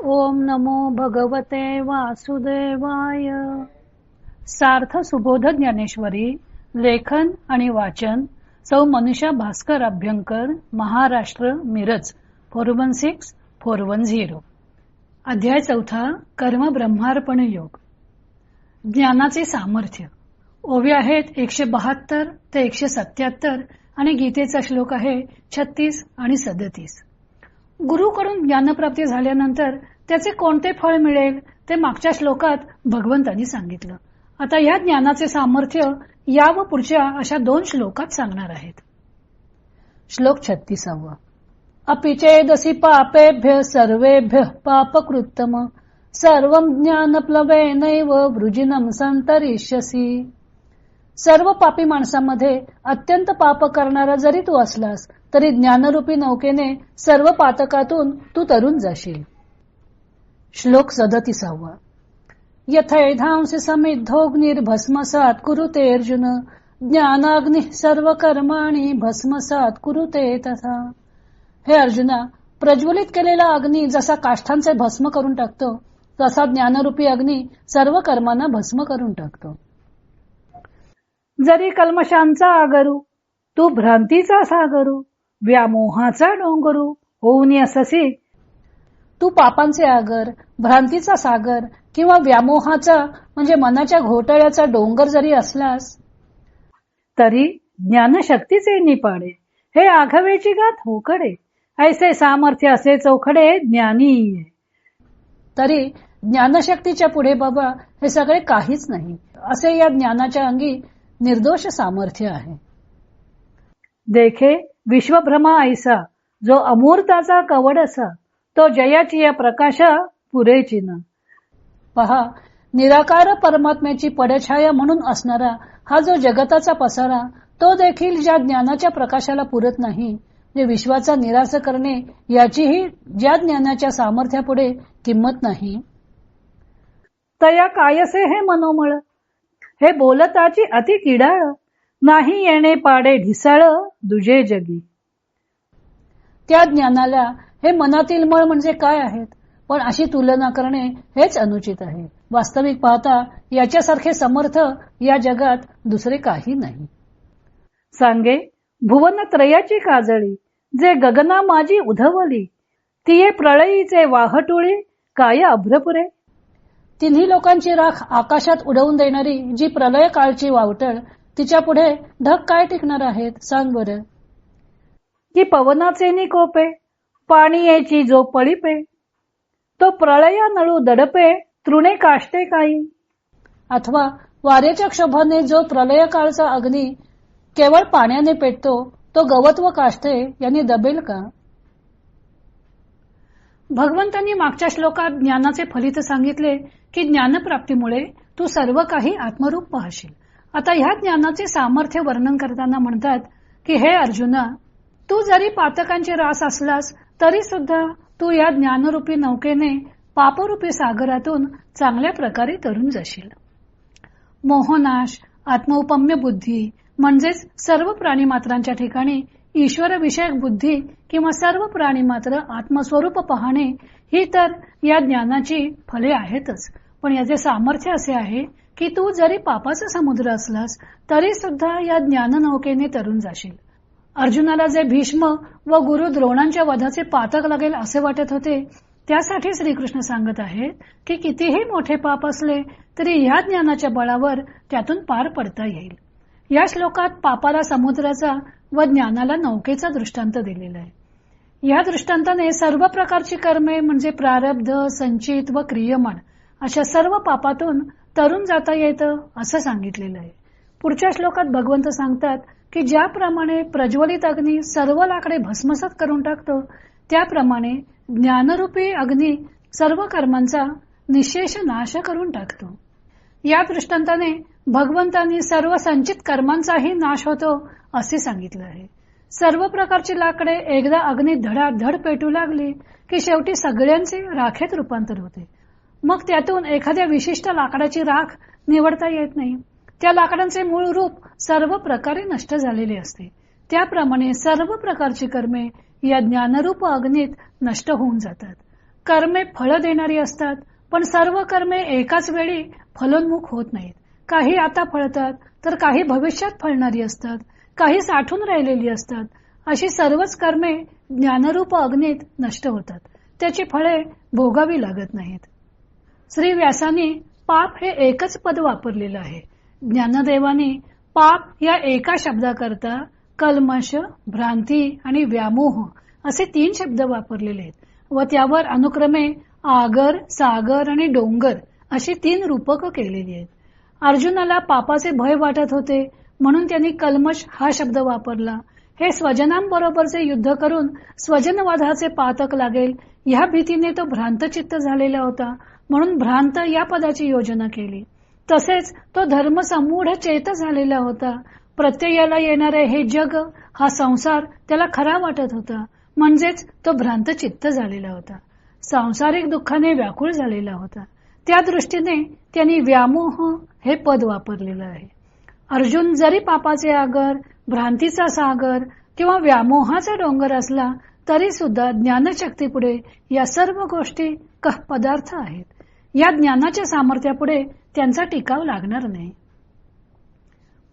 ओम नमो भगवते वासुदेवाय. सार्थ सुबोध ज्ञानेश्वरी. लेखन आणि वाचन सौ मनीषा भास्कर अभ्यंकर, महाराष्ट्र, मिरज 416410. अध्याय 4. कर्म ब्रह्मार्पण योग. ज्ञानाचे सामर्थ्य. ओवी आहेत 172 ते 177 आणि गीतेचा श्लोक आहे 36 आणि 37. गुरुकडून ज्ञानप्राप्ती झाल्यानंतर त्याचे कोणते फळ मिळेल ते मागच्या श्लोकात भगवंतांनी सांगितलं. आता या ज्ञानाचे सामर्थ्य या व पुढच्या अशा 2 श्लोकात सांगणार आहेत. श्लोक 36. अपिचेदसी पापेभ्य सर्वेभ्य पापकृत्तम सर्वं ज्ञानप्लवेनैव वृजिनं संतरिष्यसि. सर्व पापी माणसांमध्ये अत्यंत पाप करणारा जरी तू असलास तरी ज्ञानरूपी नौकेने सर्व पातकातून तू तरून जाशील. श्लोक 37. यथैधांसि समिद्धोऽग्निर्भस्मसात् कुरुते अर्जुन ज्ञानाग्नि सर्व कर्माणि भस्मसात् कुरुते तथा. हे अर्जुना, प्रज्वलित केलेला अग्नी जसा काष्ठांचे भस्म करून टाकतो तसा ज्ञानरूपी अग्नी सर्व कर्मांना भस्म करून टाकतो. जरी कल्मशांचा आगरू तू भ्रांतीचा सागरू व्यामोहाचा डोंगरू होऊन अससी. तू पापांचे आगर, भ्रांतीचा सागर किंवा व्यामोहाचा म्हणजे मनाच्या घोटाळ्याचा डोंगर जरी असलास तरी ज्ञानशक्तीचे निपाडे हे आघवेची गात होकडे ऐसे सामर्थ्य असे चौखडे ज्ञानी. तरी ज्ञानशक्तीच्या पुढे बाबा हे सगळे काहीच नाही असे या ज्ञानाच्या अंगी निर्दोष सामर्थ्य आहे. देखे विश्वभ्रमा ऐसा जो अमूर्ताचा कवड असा तो जयाची या प्रकाशा पुरेची न. पहा, निराकार परमात्म्याची पडछाया म्हणून असणारा हा जो जगताचा पसारा तो देखील ज्या ज्ञानाच्या प्रकाशाला पुरत नाही, जे विश्वाचा निराश करणे याचीही ज्या ज्ञानाच्या सामर्थ्यापुढे किंमत नाही. तया कायसे हे मनोमळ हे बोलताची अति किडाळ नाही येणे पाडे ढिसाळ दुजे जगी. त्या ज्ञानाला हे मनातील मळ म्हणजे काय आहेत, पण अशी तुलना करणे हेच अनुचित आहे. वास्तविक पाहता याच्यासारखे समर्थ या जगात दुसरे काही नाही. सांगे भुवन त्रयाची काजळी जे गगना माझी उधवली तिये प्रळयीचे वाहटुळी काय अभ्रपुरे. तिन्ही लोकांची राख आकाशात उडवून देणारी जी प्रलय काळची वावटळ तिच्या पुढे ढग काय टिकणार आहेत सांग बरं. की पवनाचे निकोपे पाणी यायची जो पळीपे तो प्रळय नळू दडपे तृणे काष्टे काही. अथवा वाऱ्याच्या क्षोभाने जो प्रलय काळचा अग्नी केवळ पाण्याने पेटतो तो गवत व काष्टे यांनी दबेल का. भगवंतांनी मागच्या श्लोकात ज्ञानाचे फलित सांगितले की ज्ञानप्राप्तीमुळे तू सर्व काही आत्मरूप पाहशील. आता ह्या ज्ञानाचे सामर्थ्य वर्णन करताना म्हणतात की हे अर्जुना, तू जरी पातकांची रास असलास तरी सुद्धा तू या ज्ञानरूपी नौकेने पापरूपी सागरातून चांगल्या प्रकारे तरून जाशील. मोहनाश, आत्मौपम्य बुद्धी म्हणजेच सर्व प्राणीमात्रांच्या ठिकाणी ईश्वर विषयक बुद्धी किंवा सर्व प्राणीमात्र आत्मस्वरूप पाहणे ही तर या ज्ञानाची फले आहेतच. पण याचे सामर्थ्य असे आहे की तू जरी पापाचा समुद्र असलास तरी सुद्धा या ज्ञान नौकेने तरून जाशील. अर्जुनाला जे भीष्म व गुरु द्रोणांच्या वधाचे पातक लागेल असे वाटत होते त्यासाठी श्रीकृष्ण सांगत आहेत की कितीही मोठे पाप असले तरी ह्या ज्ञानाच्या बळावर त्यातून पार पडता येईल. या श्लोकात पापाला समुद्राचा व ज्ञानाला नौकेचा दृष्टांत दिलेला आहे. या दृष्टांताने सर्व प्रकारची कर्मे म्हणजे प्रारब्ध, संचित व क्रियमाण अशा सर्व पापातून तरून जाता येतं असं सांगितलेलं आहे. पुढच्या श्लोकात भगवंत सांगतात की ज्याप्रमाणे प्रज्वलित अग्नी सर्व लाकडे भस्मसात करून टाकतो त्याप्रमाणे ज्ञानरूपी अग्नी सर्व कर्मांचा निशेष नाश करून टाकतो. या दृष्टांताने भगवंतांनी सर्व संचित कर्मांचाही नाश होतो असे सांगितलं आहे. सर्व प्रकारची लाकडे एकदा अग्नीत धडाधड पेटू लागली की शेवटी सगळ्यांचे राखेत रूपांतर होते. मग त्यातून एखाद्या विशिष्ट लाकडाची राख निवडता येत नाही. त्या लाकडांचे मूळ रूप सर्व प्रकारे नष्ट झालेले असते. त्याप्रमाणे सर्व प्रकारची कर्मे या ज्ञानरूप अग्नीत नष्ट होऊन जातात. कर्मे फळं देणारी असतात, पण सर्व कर्मे एकाच वेळी फलोन्मुख होत नाहीत. काही आता फळतात तर काही भविष्यात फळणारी असतात, काही साठून राहिलेली असतात. अशी सर्वच कर्मे ज्ञानरूप अग्नीत नष्ट होतात. त्याची फळे भोगावी लागत नाहीत. श्री व्यासांनी पाप हे एकच पद वापरलेलं आहे. ज्ञानदेवांनी पाप या एका शब्दाकरता कल्मश, भ्रांती आणि व्यामोह असे 3 शब्द वापरलेले आहेत व त्यावर अनुक्रमे आगर, सागर आणि डोंगर अशी 3 रूपक केलेली आहेत. अर्जुनाला पापाचे भय वाटत होते म्हणून त्यांनी कल्मश हा शब्द वापरला. हे स्वजनांबरोबरचे युद्ध करून स्वजनवधाचे पातक लागेल ह्या भीतीने तो भ्रांतचित्त झालेला होता म्हणून भ्रांत या पदाची योजना केली. तसेच तो धर्मसमूढ चेत झालेला होता. प्रत्ययाला येणारे हे जग हा संसार त्याला खरा वाटत होता म्हणजेच तो भ्रांतचित्त झालेला होता. सांसारिक दुःखाने व्याकुळ झालेला होता. त्या दृष्टीने त्यांनी व्यामोह हे पद वापरलेलं आहे. अर्जुन जरी पापाचे आगर, भ्रांतीचा सागर किंवा व्यामोहाचा डोंगर असला तरी सुद्धा ज्ञानशक्तीपुढे या सर्व गोष्टी पदार्थ आहेत. या ज्ञानाच्या सामर्थ्यापुढे त्यांचा टिकाव लागणार नाही.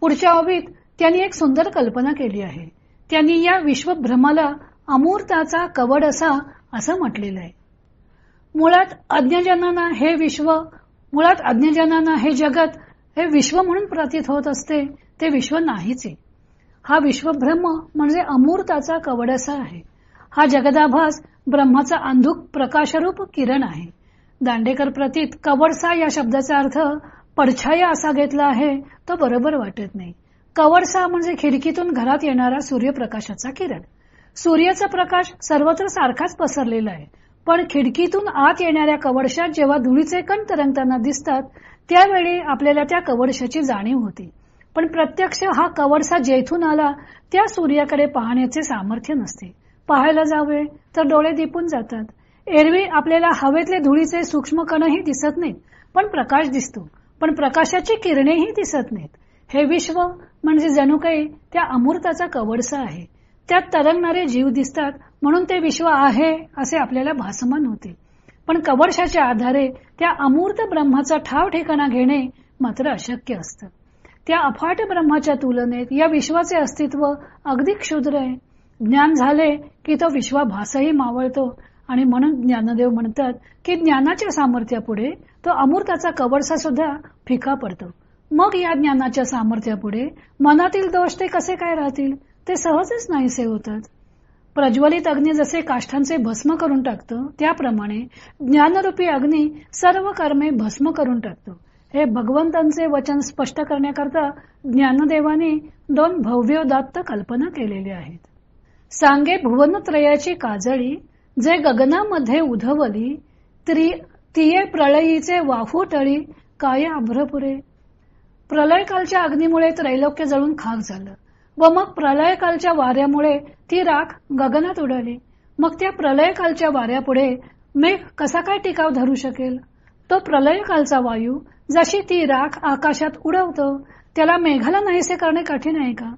पुढच्या ओवीत त्यांनी एक सुंदर कल्पना केली आहे. त्यांनी या विश्वभ्रमाला अमूर्ताचा कवड असं म्हटलेलं आहे. मुळात अज्ञजनांना हे जगत हे विश्व म्हणून प्रतीत होत असते, ते विश्व नाहीच आहे. हा विश्वब्रह्म म्हणजे अमूर्ताचा कवडसा आहे. हा जगदाभास ब्रह्माचा अंधुक प्रकाशरूप किरण आहे. दांडेकर प्रतीत कवडसा या शब्दाचा अर्थ पडछाया असा घेतला आहे तो बरोबर वाटत नाही. कवडसा म्हणजे खिडकीतून घरात येणारा सूर्यप्रकाशाचा किरण. सूर्याचा प्रकाश सर्वत्र सारखाच पसरलेला आहे, पण खिडकीतून आत येणाऱ्या कवडशात जेव्हा धुळीचे कण तरंगताना दिसतात त्यावेळी आपल्याला त्या कवडशाची जाणीव होते. पण प्रत्यक्ष हा कवडसा जेथून आला त्या सूर्याकडे पाहण्याचे सामर्थ्य नसते. पाहायला जावे तर डोळे दिपून जातात. एरवी आपल्याला हवेतले धुळीचे सूक्ष्म कणही दिसत नाहीत, पण प्रकाश दिसतो. पण प्रकाशाची किरणेही दिसत नाहीत. हे विश्व म्हणजे जणू काही त्या अमूर्ताचा कवडसा आहे. त्यात तरंगणारे जीव दिसतात म्हणून ते विश्व आहे असे आपल्याला भासमान होते. पण कवडशाच्या आधारे त्या अमूर्त ब्रह्माचा ठाव ठिकाणा घेणे मात्र अशक्य असतं. त्या अफाट ब्रह्माच्या तुलनेत या विश्वाचे अस्तित्व अगदी क्षुद्र आहे. ज्ञान झाले की तो विश्वाभासही मावळतो आणि म्हणून ज्ञानदेव म्हणतात की ज्ञानाच्या सामर्थ्यापुढे तो अमूर्ताचा कवडसा सुद्धा फिका पडतो. मग या ज्ञानाच्या सामर्थ्यापुढे मनातील दोष ते कसे काय राहतील? ते सहजच नाहीसे होतात. प्रज्वलित अग्नी जसे काष्ठांचे भस्म करून टाकतो त्याप्रमाणे ज्ञानरूपी अग्नी सर्व कर्मे भस्म करून टाकतो. हे भगवंतांचे वचन स्पष्ट करण्याकरता ज्ञानदेवाने 2 भव्योदात्त कल्पना केलेल्या आहेत. सांगे भुवनत्रयाची काजळी जे गगनामध्ये उधवली तिये प्रलयीचे वाहू टळी काय अभ्रपुरे. प्रलयकालच्या अग्नीमुळे त्रैलोक्य जळून खाक झालं व मग प्रलयकालच्या वाऱ्यामुळे ती राख गगनात उडाली. मग त्या प्रलयकालच्या वाऱ्यापुढे मेघ कसा काय टिकाव धरू शकेल? तो प्रलयकालचा वायू जशी ती राख आकाशात उडवतो त्याला मेघाला नाहीसे करणे कठीण आहे का?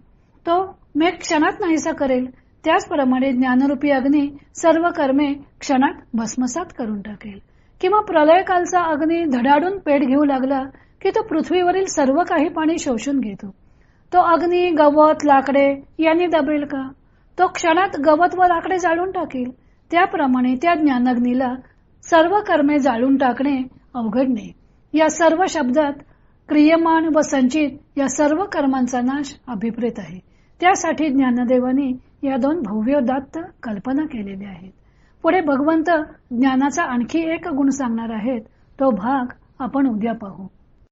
तो मेघ क्षणात नाहीसा करेल. त्याचप्रमाणे ज्ञानरूपी अग्नी सर्व कर्मे क्षणात भस्मसात करून टाकेल. किंवा प्रलयकालचा अग्नी धडाडून पेट घेऊ लागला की तो पृथ्वीवरील सर्व काही पाणी शोषून घेतो. तो अग्नी गवत लाकडे यांनी दबेल का? तो क्षणात गवत व लाकडे जाळून टाकेल. त्याप्रमाणे त्या ज्ञानाग्नीला सर्व कर्मे जाळून टाकणे अवघड नाही. या सर्व शब्दात क्रियमान व संचित या सर्व कर्मांचा नाश अभिप्रेत आहे. त्यासाठी ज्ञानदेवांनी या 2 भव्योदात्त कल्पना केलेल्या आहेत. पुढे भगवंत ज्ञानाचा आणखी एक गुण सांगणार आहेत. तो भाग आपण उद्या पाहू.